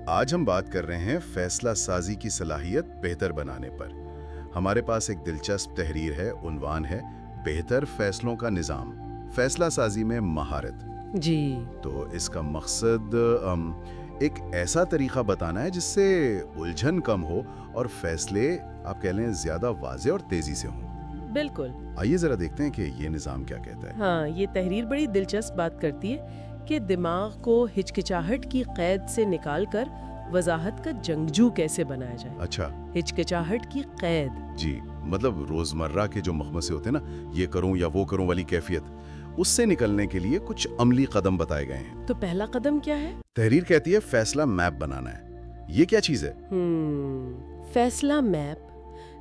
آج ہم بات کر رہے ہیں فیصلہ سازی کی صلاحیت بہتر بنانے پر۔ ہمارے پاس ایک دلچسپ تحریر ہے، عنوان ہے بہتر فیصلوں کا نظام، فیصلہ سازی میں مہارت۔ جی تو اس کا مقصد ایک ایسا طریقہ بتانا ہے جس سے الجھن کم ہو اور فیصلے آپ کہہ لیں زیادہ واضح اور تیزی سے ہوں۔ بالکل۔ آئیے ذرا دیکھتے ہیں کہ یہ نظام کیا کہتا ہے۔ ہاں، یہ تحریر بڑی دلچسپ بات کرتی ہے کہ دماغ کو ہچکچاہٹ کی قید سے نکال کر وضاحت کا جنگجو کیسے بنایا جائے۔ اچھا، ہچکچاہٹ کی قید؟ جی، مطلب روزمرہ کے جو مخمسے ہوتے ہیں نا، یہ کروں یا وہ کروں والی کیفیت، اس سے نکلنے کے لیے کچھ عملی قدم بتائے گئے ہیں۔ تو پہلا قدم کیا ہے؟ تحریر کہتی ہے فیصلہ میپ بنانا ہے۔ یہ کیا چیز ہے؟ فیصلہ میپ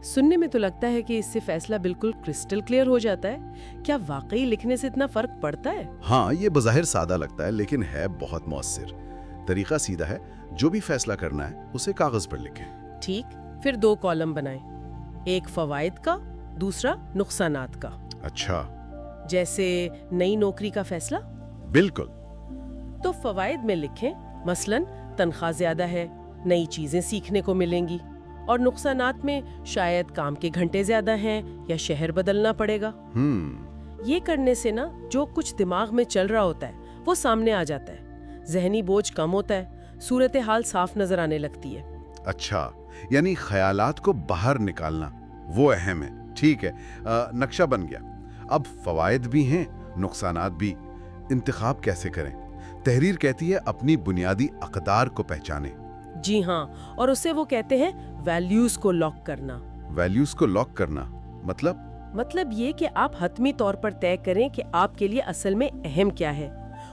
سننے میں تو لگتا ہے کہ اس سے فیصلہ بالکل کرسٹل کلیئر ہو جاتا ہے۔ کیا واقعی لکھنے سے اتنا فرق پڑتا ہے؟ ہاں، یہ بظاہر سادہ لگتا ہے لیکن ہے بہت مؤثر۔ طریقہ سیدھا ہے، جو بھی فیصلہ کرنا ہے اسے کاغذ پر لکھیں۔ ٹھیک، پھر 2 کالم بنائیں، ایک فوائد کا، دوسرا نقصانات کا۔ اچھا، جیسے نئی نوکری کا فیصلہ؟ بالکل۔ تو فوائد میں لکھیں مثلاً تنخواہ زیادہ ہے، نئی چیزیں سیکھنے کو ملیں گی، اور نقصانات میں شاید کام کے گھنٹے زیادہ ہیں یا شہر بدلنا پڑے گا۔ یہ کرنے سے نا جو کچھ دماغ میں چل رہا ہوتا ہے وہ سامنے آ جاتا ہے، ذہنی بوجھ کم ہوتا ہے، صورتحال صاف نظر آنے لگتی ہے۔ اچھا، یعنی خیالات کو باہر نکالنا وہ اہم ہے۔ ٹھیک ہے، نقشہ بن گیا۔ اب فوائد بھی ہیں، نقصانات بھی، انتخاب کیسے کریں؟ تحریر کہتی ہے اپنی بنیادی اقدار کو پہچانیں۔ جی ہاں، اور اسے وہ کہتے ہیں ویلیوز کو لاک کرنا۔ ویلیوز کو لاک کرنا مطلب یہ کہ آپ حتمی طور پر طے کریں کہ آپ کے لیے اصل میں اہم کیا ہے۔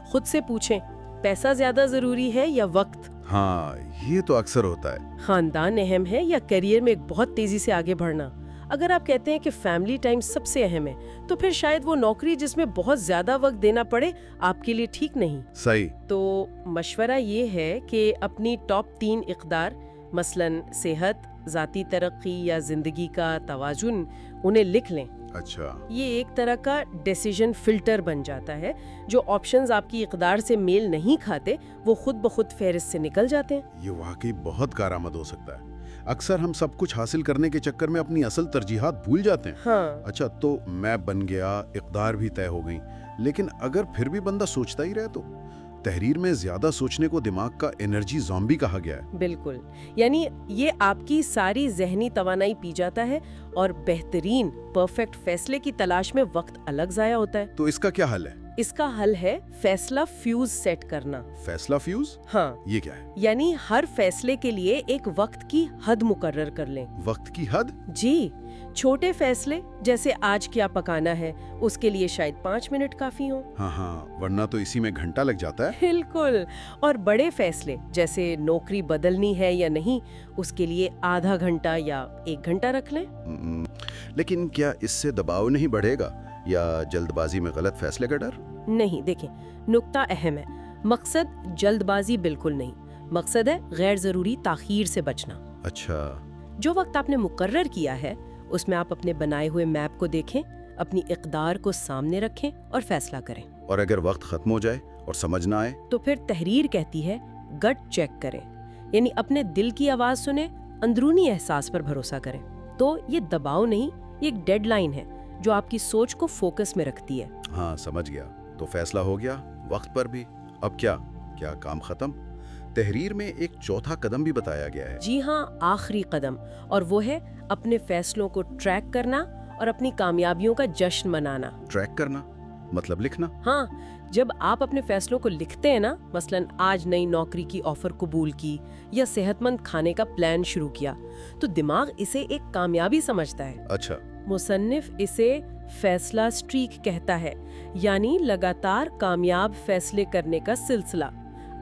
خود سے پوچھیں، پیسہ زیادہ ضروری ہے یا وقت؟ ہاں، یہ تو اکثر ہوتا ہے۔ خاندان اہم ہے یا کیریئر میں بہت تیزی سے آگے بڑھنا؟ اگر آپ کہتے ہیں کہ فیملی ٹائم سب سے اہم ہے تو پھر شاید وہ نوکری جس میں بہت زیادہ وقت دینا پڑے آپ کے لیے ٹھیک نہیں۔ صحیح۔ تو مشورہ یہ ہے کہ اپنی ٹاپ 3 اقدار مثلاً صحت، ذاتی ترقی یا زندگی کا توازن انہیں لکھ لیں۔ اچھا، یہ ایک طرح کا ڈیسیژن فلٹر بن جاتا ہے، جو آپشنز آپ کی اقدار سے میل نہیں کھاتے وہ خود بخود فہرست سے نکل جاتے ہیں۔ یہ واقعی بہت کارآمد ہو سکتا ہے۔ اکثر ہم سب کچھ حاصل کرنے کے چکر میں اپنی اصل ترجیحات بھول جاتے ہیں۔ ہاں، اچھا، تو میپ بن گیا، اقدار بھی طے ہو گئیں، لیکن اگر پھر بھی بندہ سوچتا ہی رہے تو؟ تحریر میں زیادہ سوچنے کو دماغ کا انرجی زومبی کہا گیا ہے۔ بالکل، یعنی یہ آپ کی ساری ذہنی توانائی پی جاتا ہے اور بہترین پرفیکٹ فیصلے کی تلاش میں وقت الگ ضائع ہوتا ہے۔ تو اس کا کیا حل ہے؟ اس کا حل ہے فیصلہ فیوز سیٹ کرنا۔ فیصلہ فیوز؟ ہاں، یہ کیا ہے؟ یعنی ہر فیصلے کے لیے ایک وقت کی حد مقرر کر لیں۔ وقت کی حد؟ جی، چھوٹے فیصلے جیسے آج کیا پکانا ہے اس کے لیے شاید 5 منٹ کافی ہوں۔ ہاں، ورنہ تو اسی میں گھنٹہ لگ جاتا ہے۔ بالکل، اور بڑے فیصلے جیسے نوکری بدلنی ہے یا نہیں اس کے لیے آدھا گھنٹہ یا 1 گھنٹہ رکھ لیں۔ لیکن کیا اس سے دباؤ نہیں بڑھے گا یا جلد بازی میں غلط فیصلے کا ڈر؟ نہیں، دیکھیں، نکتہ اہم ہے، مقصد جلد بازی بالکل نہیں، مقصد ہے غیر ضروری تاخیر سے بچنا۔ اچھا، جو وقت آپ نے مقرر کیا ہے اس میں آپ اپنے بنائے ہوئے میپ کو دیکھیں، اپنی اقدار کو سامنے رکھیں اور فیصلہ کریں۔ اور اگر وقت ختم ہو جائے اور سمجھ نہ آئے تو پھر تحریر کہتی ہے گٹ چیک کریں، یعنی اپنے دل کی آواز سنیں، اندرونی احساس پر بھروسہ کریں۔ تو یہ دباؤ نہیں، یہ ایک ڈیڈ لائن ہے جو آپ کی سوچ کو فوکس میں رکھتی ہے۔ ہاں، سمجھ گیا۔ تو فیصلہ ہو گیا، وقت پر بھی۔ اب کیا کام ختم؟ تحریر میں ایک چوتھا قدم بھی بتایا گیا ہے۔ جی ہاں، آخری قدم، اور وہ ہے اپنے فیصلوں کو ٹریک کرنا اور اپنی کامیابیوں کا جشن منانا۔ ٹریک کرنا مطلب لکھنا؟ ہاں، جب آپ اپنے فیصلوں کو لکھتے ہیں نا، مثلاً آج نئی نوکری کی آفر قبول کی یا صحت مند کھانے کا پلان شروع کیا، تو دماغ اسے ایک کامیابی سمجھتا ہے۔ اچھا، مصنف اسے فیصلہ سٹریک کہتا ہے، یعنی لگاتار کامیاب فیصلے کرنے کا سلسلہ۔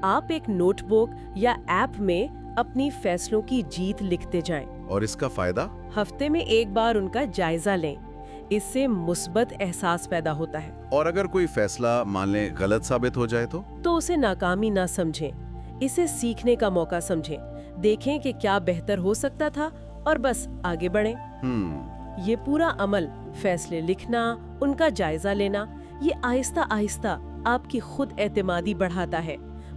آپ ایک نوٹ بک یا ایپ میں اپنی فیصلوں کی جیت لکھتے جائیں، اور اس کا فائدہ؟ ہفتے میں ایک بار ان کا جائزہ لیں، اس سے مثبت احساس پیدا ہوتا ہے۔ اور اگر کوئی فیصلہ مان لیں غلط ثابت ہو جائے تو اسے ناکامی نہ سمجھیں، اسے سیکھنے کا موقع سمجھیں، دیکھیں کہ کیا بہتر ہو سکتا تھا اور بس آگے بڑھیں۔ یہ پورا عمل، فیصلے لکھنا، ان کا جائزہ لینا، یہ آہستہ آہستہ آپ کی خود اعتمادی بڑھاتا ہے۔